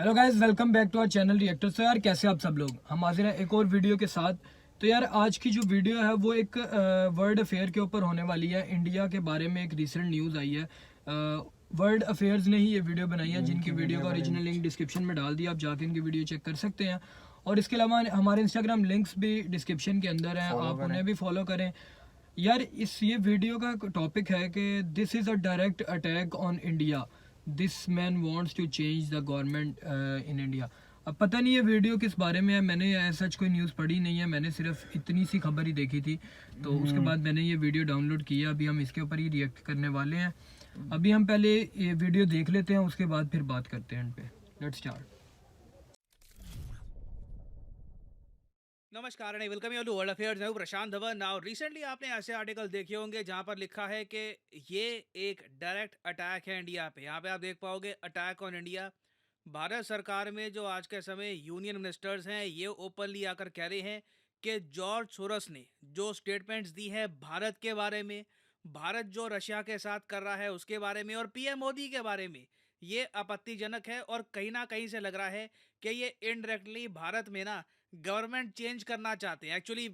Hello guys, welcome back to our channel reactor. So यार, कैसे आप सब लोग? हम हाजिर हैं एक और वीडियो के साथ। तो यार, आज की जो वीडियो है वो एक वर्ल्ड अफेयर के ऊपर होने वाली है। इंडिया के बारे में एक रिसेंट न्यूज़ आई है। वर्ल्ड अफेयर्स ने ही ये वीडियो बनाई है, जिनकी वीडियो का ओरिजिनल लिंक डिस्क्रिप्शन में डाल दिया। आप जाके इनकी वीडियो चेक कर सकते हैं। और इसके अलावा हमारे इंस्टाग्राम लिंक्स भी डिस्क्रिप्शन के अंदर हैं, आप उन्हें भी फॉलो करें। यार, ये वीडियो का टॉपिक है कि this is a direct attack on India, this man wants to change the government in India. अब पता नहीं ये वीडियो किस बारे में है, मैंने सच कोई न्यूज़ पढ़ी नहीं है, मैंने सिर्फ इतनी सी खबर ही देखी थी। तो उसके बाद मैंने ये वीडियो डाउनलोड किया। अभी हम इसके ऊपर ही रिएक्ट करने वाले हैं। अभी हम पहले ये वीडियो देख लेते हैं, उसके बाद फिर बात करते हैं इन पे। Let's start. नमस्कार and welcome you to world affairs. मैं हूं प्रशांत धवन। नाउ रिसेंटली आपने ऐसे आर्टिकल देखे होंगे जहां पर लिखा है कि ये एक डायरेक्ट अटैक है इंडिया पे। यहाँ पे आप देख पाओगे अटैक ऑन इंडिया। भारत सरकार में जो आज के समय यूनियन मिनिस्टर्स हैं, ये ओपनली आकर कह रहे हैं कि जॉर्ज सोरोस ने जो स्टेटमेंट्स दी है भारत के बारे में, भारत जो रशिया के साथ कर रहा है उसके बारे में और पीएम मोदी के बारे में, ये आपत्तिजनक है। और कहीं ना कहीं से लग रहा है कि ये इनडायरेक्टली भारत में ना गवर्नमेंट चेंज करना चाहते हैं। एक्चुअली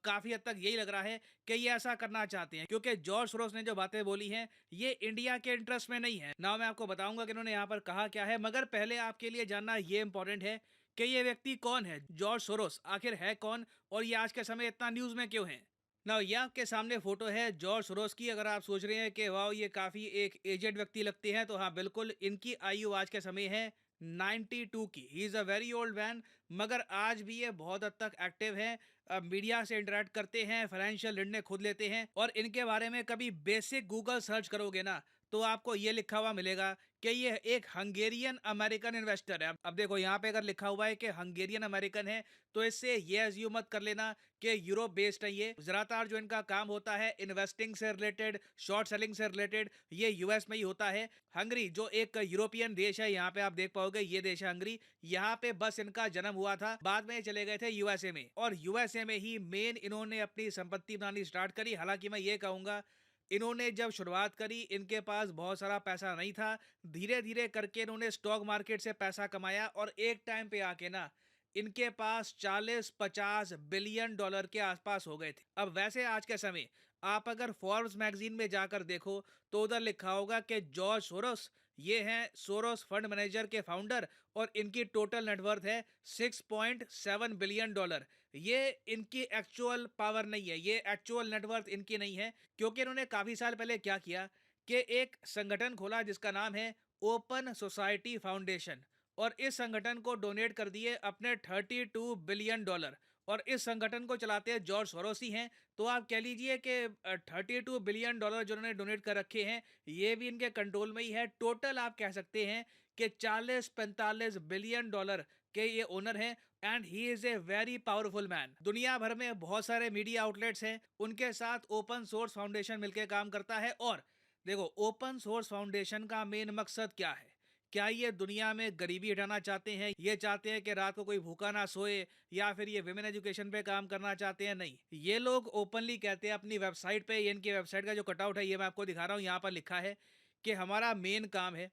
काफी हद तक यही लग रहा है कि ये ऐसा करना चाहते हैं, क्योंकि जॉर्ज सोरोस ने जो बातें बोली हैं ये इंडिया के इंटरेस्ट में नहीं है ना। मैं आपको बताऊंगा कि इन्होंने यहाँ पर कहा क्या है, मगर पहले आपके लिए जानना ये इंपॉर्टेंट है कि ये व्यक्ति कौन है, जॉर्ज सोरोस आखिर है कौन, और ये आज के समय इतना न्यूज में क्यों है ना। ये आपके सामने फोटो है जॉर्ज सोरोस की। अगर आप सोच रहे हैं कि वाह ये काफी एक एजेड व्यक्ति लगते हैं, तो हाँ बिल्कुल, इनकी आयु आज के समय है 92 की। He is a very old man, मगर आज भी ये बहुत हद तक एक्टिव है। मीडिया से इंटरेक्ट करते हैं, फाइनेंशियल निर्णय खुद लेते हैं। और इनके बारे में कभी बेसिक गूगल सर्च करोगे ना, तो आपको ये लिखा हुआ मिलेगा कि ये एक हंगेरियन अमेरिकन इन्वेस्टर है। अब देखो यहाँ पे अगर लिखा हुआ है कि हंगेरियन अमेरिकन है, तो इससे ये अज्यूम मत कर लेना कि यूरोप बेस्ड है। ये ज्यादातर जो इनका काम होता है इन्वेस्टिंग से रिलेटेड, शॉर्ट सेलिंग से रिलेटेड, ये यूएस में ही होता है। हंगरी जो एक यूरोपियन देश है, यहाँ पे आप देख पाओगे ये देश है हंगरी। यहाँ पे बस इनका जन्म हुआ था, बाद में चले गए थे यूएसए में, और यूएसए में ही मेन इन्होंने अपनी संपत्ति बनानी स्टार्ट करी। हालांकि मैं ये कहूंगा, इन्होंने जब शुरुआत करी इनके पास बहुत सारा पैसा नहीं था। धीरे धीरे करके इन्होंने स्टॉक मार्केट से पैसा कमाया, और एक टाइम पे आके ना इनके पास 40-50 बिलियन डॉलर के आसपास हो गए थे। अब वैसे आज के समय आप अगर फोर्ब्स मैगजीन में जाकर देखो, तो उधर लिखा होगा कि जॉर्ज सोरोस ये हैं सोरोस फंड मैनेजर के फाउंडर, और इनकी टोटल नेटवर्थ है 6.7 बिलियन डॉलर। ये इनकी एक्चुअल पावर नहीं है, ये एक्चुअल नेटवर्थ इनकी नहीं है। क्योंकि इन्होंने काफी साल पहले क्या किया कि एक संगठन खोला जिसका नाम है ओपन सोसाइटी फाउंडेशन, और इस संगठन को डोनेट कर दिए अपने 32 बिलियन डॉलर। और इस संगठन को चलाते हैं जॉर्ज सोरोस ही हैं। तो आप कह लीजिए कि 32 बिलियन डॉलर जो उन्होंने डोनेट कर रखे हैं, ये भी इनके कंट्रोल में ही है। टोटल आप कह सकते हैं कि 40-45 बिलियन डॉलर के ये ओनर हैं। And he is a very powerful man. दुनिया भर में बहुत सारे मीडिया आउटलेट्स हैं, उनके साथ ओपन सोर्स फाउंडेशन मिलकर काम करता है। और देखो, ओपन सोर्स फाउंडेशन का मेन मकसद क्या है? क्या ये दुनिया में गरीबी हटाना चाहते हैं? ये चाहते हैं कि रात को कोई भूखा ना सोए? या फिर ये विमेन एजुकेशन पे काम करना चाहते हैं? नहीं, ये लोग ओपनली कहते हैं अपनी वेबसाइट पे, ये इनकी वेबसाइट का जो कटआउट है ये मैं आपको दिखा रहा हूँ, यहाँ पर लिखा है कि हमारा मेन काम है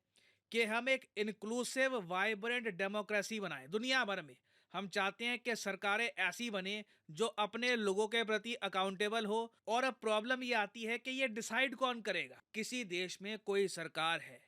कि हम एक इंक्लूसिव वाइब्रेंट डेमोक्रेसी बनाएं दुनिया भर में। हम चाहते हैं कि सरकारें ऐसी बने जो अपने लोगों के प्रति अकाउंटेबल हो। और अब प्रॉब्लम ये आती है कि ये डिसाइड कौन करेगा? किसी देश में कोई सरकार है,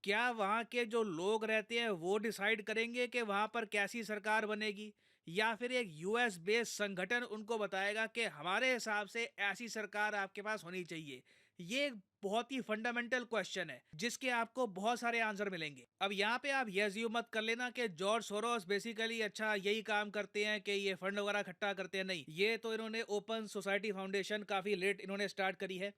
क्या वहाँ के जो लोग रहते हैं वो डिसाइड करेंगे कि वहाँ पर कैसी सरकार बनेगी, या फिर एक यूएस बेस्ड संगठन उनको बताएगा कि हमारे हिसाब से ऐसी सरकार आपके पास होनी चाहिए? ये एक बहुत ही फंडामेंटल क्वेश्चन है जिसके आपको बहुत सारे आंसर मिलेंगे। अब यहाँ पे आप ये अज्यूम मत कर लेना कि जॉर्ज सोरोस बेसिकली अच्छा यही काम करते हैं कि ये फंड वगैरह इकट्ठा करते हैं। नहीं, ये तो इन्होंने ओपन सोसाइटी फाउंडेशन काफी लेट इन्होंने स्टार्ट करी है।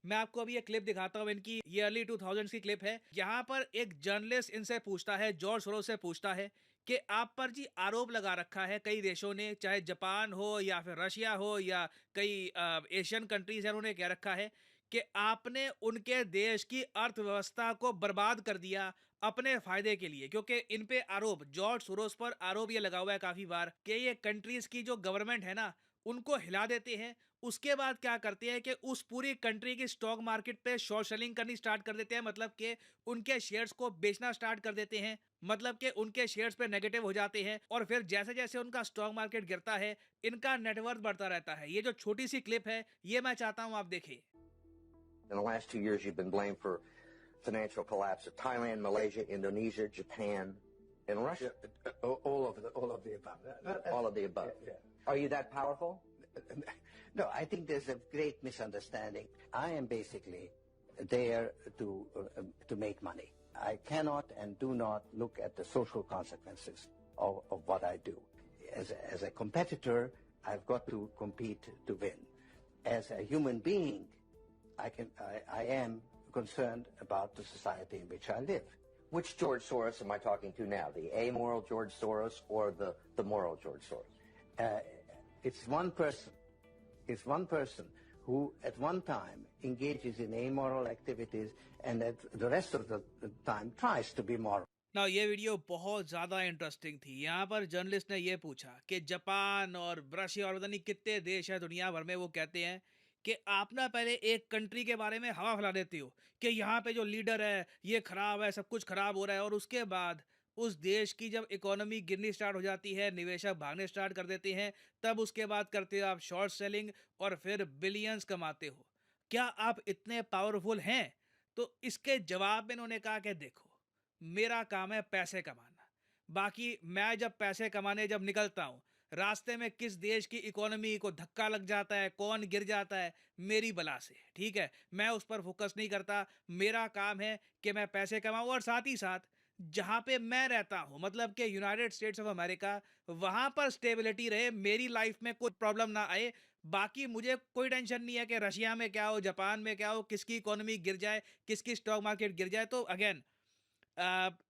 मैं आपको अभी ये क्लिप दिखाता हूँ इनकी, ये अर्ली 2000s की क्लिप है। यहाँ पर एक जर्नलिस्ट इनसे पूछता है, जॉर्ज सोरोस से पूछता है कि आप पर जी आरोप लगा रखा है कई देशों ने, चाहे जापान हो या फिर रशिया हो या कई एशियन कंट्रीज है, उन्होंने कह रखा है कि आपने उनके देश की अर्थव्यवस्था को बर्बाद कर दिया अपने फायदे के लिए। क्योंकि इन पे आरोप, जॉर्ज सोरोस पर आरोप ये लगा हुआ है काफी बार कि ये कंट्रीज की जो गवर्नमेंट है ना, उनको हिला देते हैं उसके बाद क्या करते हैं कि उस पूरी कंट्री की स्टॉक मार्केट पे शॉर्ट सेलिंग करनी स्टार्ट कर देते हैं, मतलब कि उनके शेयर्स को बेचना स्टार्ट कर देते हैं, मतलब कि उनके शेयर्स पे नेगेटिव हो जाते हैं, और फिर जैसे जैसे उनका स्टॉक मार्केट गिरता है इनका नेटवर्थ बढ़ता रहता है। ये जो छोटी सी क्लिप है ये मैं चाहता हूं आप देखें। In the last 2 years, you've been blamed for financial collapse of Thailand, Malaysia, Indonesia, Japan, and Russia. All of the above. All of the above. Yeah. Are you that powerful? No, I think there's a great misunderstanding. I am basically there to make money. I cannot and do not look at the social consequences of what I do. As a competitor, I've got to compete to win. As a human being, I am concerned about the society in which I live. Which George Soros am I talking to now? The amoral George Soros or the moral George Soros? It's one person. It's one person who at one time engages in amoral activities and at the rest of the time tries to be moral. ना ये video बहुत ज़्यादा interesting थी। यहाँ पर journalist ने ये पूछा कि जापान और रशिया और पता नहीं कितने देश हैं दुनिया भर में, वो कहते हैं कि आप ना पहले एक कंट्री के बारे में हवा फैला देते हो कि यहाँ पे जो लीडर है ये खराब है, सब कुछ खराब हो रहा है, और उसके बाद उस देश की जब इकोनॉमी गिरनी स्टार्ट हो जाती है, निवेशक भागने स्टार्ट कर देते हैं, तब उसके बाद करते हो आप शॉर्ट सेलिंग और फिर बिलियंस कमाते हो। क्या आप इतने पावरफुल हैं? तो इसके जवाब में इन्होंने कहा कि देखो, मेरा काम है पैसे कमाना, बाकी मैं जब पैसे कमाने जब निकलता हूँ, रास्ते में किस देश की इकोनॉमी को धक्का लग जाता है, कौन गिर जाता है, मेरी बला से, ठीक है, मैं उस पर फोकस नहीं करता। मेरा काम है कि मैं पैसे कमाऊं, और साथ ही साथ जहां पे मैं रहता हूं, मतलब कि यूनाइटेड स्टेट्स ऑफ अमेरिका, वहां पर स्टेबिलिटी रहे, मेरी लाइफ में कोई प्रॉब्लम ना आए। बाकी मुझे कोई टेंशन नहीं है कि रशिया में क्या हो, जापान में क्या हो, किसकी इकोनॉमी गिर जाए, किसकी स्टॉक मार्केट गिर जाए। तो अगेन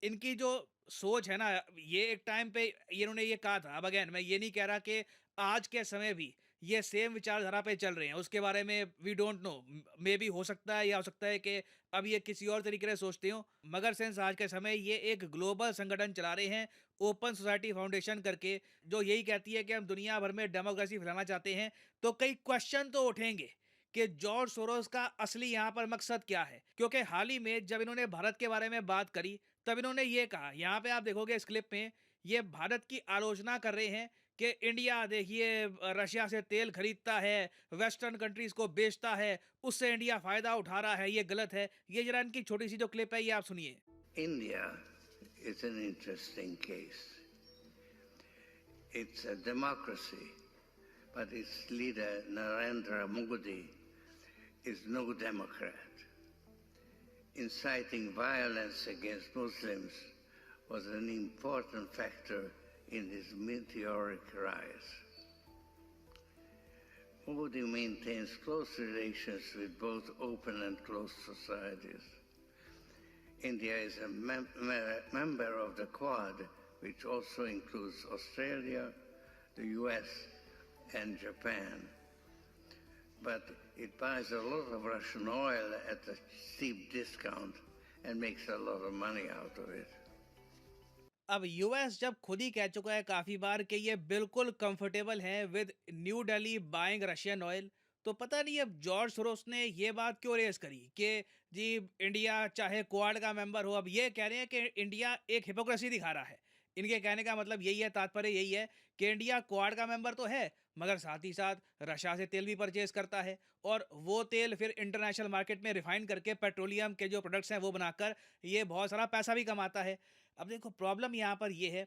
इनकी जो सोच है ना, ये एक टाइम पे इन्होंने ये कहा था। अब अगेन मैं ये नहीं कह रहा कि आज के समय भी ये सेम विचारधारा पे चल रहे हैं, उसके बारे में वी डोंट नो, मे भी हो सकता है, या हो सकता है कि अब ये किसी और तरीके से सोचते हो, मगर सिंस आज के समय ये एक ग्लोबल संगठन चला रहे हैं, ओपन सोसाइटी फाउंडेशन करके, जो यही कहती है कि हम दुनिया भर में डेमोक्रेसी फैलाना चाहते हैं। तो कई क्वेश्चन तो उठेंगे कि जॉर्ज सोरोस का असली यहाँ पर मकसद क्या है, क्योंकि हाल ही में जब इन्होंने भारत के बारे में बात करी तब इन्होंने ये कहा, यहाँ पे आप देखोगे इस क्लिप में, ये भारत की आलोचना कर रहे हैं कि इंडिया देखिए रशिया से तेल खरीदता है, वेस्टर्न कंट्रीज को बेचता है, उससे इंडिया फायदा उठा रहा है, ये गलत है। ये जरा इनकी छोटी सी जो क्लिप है ये आप सुनिए। India is an interesting case. It's a democracy, but its leader Narendra Modi is no Democrat. Inciting violence against Muslims was an important factor in his meteoric rise. Modi maintains close relations with both open and closed societies. India is a member of the Quad, which also includes Australia, the US, and Japan. But it buys a lot of Russian oil at a steep discount and makes a lot of money out of it. अब US जब खुद ही कह चुका है काफी बार कि ये बिल्कुल कंफर्टेबल है with new Delhi buying Russian oil, तो पता नहीं अब जॉर्ज सोरोस ने ये बात क्यों रेस करी कि जी इंडिया चाहे क्वाड का मेंबर हो। अब ये कह रहे हैं कि इंडिया एक हिपोक्रेसी दिखा रहा है। इनके कहने का मतलब यही है, तात्पर्य यही है कि इंडिया क्वाड का मेंबर तो है, मगर साथ ही साथ रशिया से तेल भी परचेज करता है, और वो तेल फिर इंटरनेशनल मार्केट में रिफाइन करके पेट्रोलियम के जो प्रोडक्ट्स हैं वो बनाकर ये बहुत सारा पैसा भी कमाता है। अब देखो प्रॉब्लम यहाँ पर ये है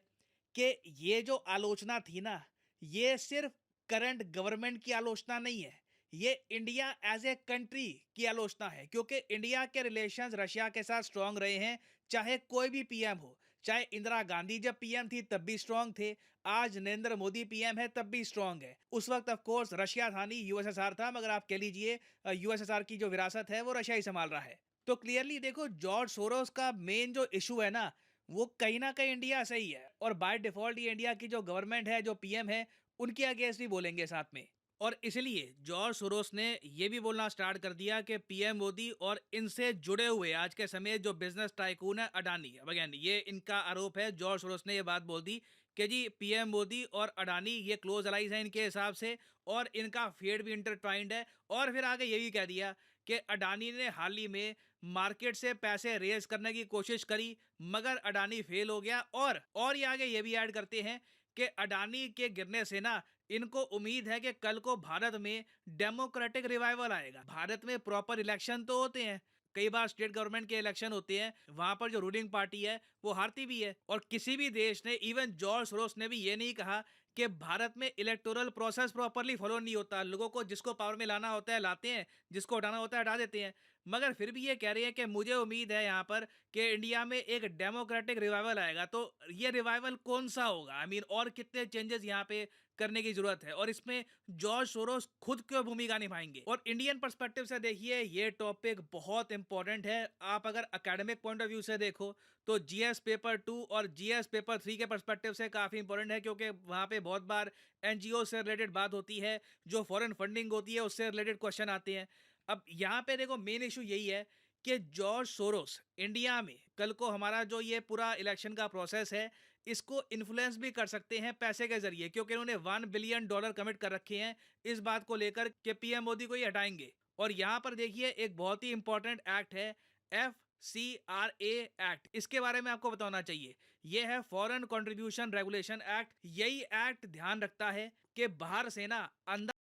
कि ये जो आलोचना थी ना, ये सिर्फ करंट गवर्नमेंट की आलोचना नहीं है, ये इंडिया एज ए कंट्री की आलोचना है, क्योंकि इंडिया के रिलेशंस रशिया के साथ स्ट्रांग रहे हैं, चाहे कोई भी पीएम हो। चाहे इंदिरा गांधी जब पीएम थी तब भी स्ट्रांग थे, आज नरेंद्र मोदी पीएम है तब भी स्ट्रांग है। उस वक्त ऑफ कोर्स रशिया था नहीं, यूएसएसआर था, मगर आप कह लीजिए यूएसएसआर की जो विरासत है वो रशिया ही संभाल रहा है। तो क्लियरली देखो जॉर्ज सोरोस का मेन जो इशू है ना, वो कहीं ना कहीं इंडिया से ही है, और बाय डिफॉल्ट ये इंडिया की जो गवर्नमेंट है, जो पीएम है, उनके अगेंस्ट भी बोलेंगे साथ में। और इसलिए जॉर्ज सोरोस ने ये भी बोलना स्टार्ट कर दिया कि पीएम मोदी और इनसे जुड़े हुए आज के समय जो बिजनेस टाइकून है अडानी, अगेन ये इनका आरोप है, जॉर्ज सोरोस ने ये बात बोल दी कि जी पीएम मोदी और अडानी ये क्लोज अलाइज हैं इनके हिसाब से, और इनका फेड भी इंटरट्वाइंड है। और फिर आगे ये भी कह दिया कि अडानी ने हाल ही में मार्केट से पैसे रेज करने की कोशिश करी, मगर अडानी फेल हो गया। और ये आगे ये भी ऐड करते हैं कि अडानी के गिरने से ना इनको उम्मीद है कि कल को भारत में डेमोक्रेटिक रिवाइवल आएगा। भारत में प्रॉपर इलेक्शन तो होते हैं, कई बार स्टेट गवर्नमेंट के इलेक्शन होते हैं, वहां पर जो रूलिंग पार्टी है वो हारती भी है। और किसी भी देश ने, इवन जॉर्ज सोरोस ने भी ये नहीं कहा कि भारत में इलेक्टोरल प्रोसेस प्रॉपरली फॉलो नहीं होता, लोगों को जिसको पावर में लाना होता है लाते हैं, जिसको हटाना होता है हटा देते हैं। मगर फिर भी ये कह रहे हैं कि मुझे उम्मीद है यहाँ पर कि इंडिया में एक डेमोक्रेटिक रिवाइवल आएगा। तो ये रिवाइवल कौन सा होगा, आई मीन और कितने चेंजेस यहाँ पे करने की जरूरत है, और इसमें जॉर्ज सोरोस खुद क्यों भूमिका निभाएंगे। और इंडियन पर्सपेक्टिव से देखिए ये टॉपिक बहुत इंपॉर्टेंट है। आप अगर एकेडमिक पॉइंट ऑफ व्यू से देखो तो जीएस पेपर 2 और जीएस पेपर 3 के पर्सपेक्टिव से काफी इंपॉर्टेंट है, क्योंकि वहां पे बहुत बार एनजीओ से रिलेटेड बात होती है, जो फॉरेन फंडिंग होती है उससे रिलेटेड क्वेश्चन आते हैं। अब यहाँ पे देखो मेन इशू यही है कि जॉर्ज सोरोस इंडिया में कल को हमारा जो ये पूरा इलेक्शन का प्रोसेस है इसको इन्फ्लुएंस भी कर सकते हैं पैसे के जरिए, क्योंकि उन्होंने $1 बिलियन कमिट कर रखे हैं इस बात को लेकर कि पीएम मोदी को ही हटाएंगे। और यहाँ पर देखिए एक बहुत ही इंपॉर्टेंट एक्ट है FCRA एक्ट, इसके बारे में आपको बताना चाहिए। यह है फॉरेन कंट्रीब्यूशन रेगुलेशन एक्ट। यही एक्ट ध्यान रखता है कि बाहर से ना अंदर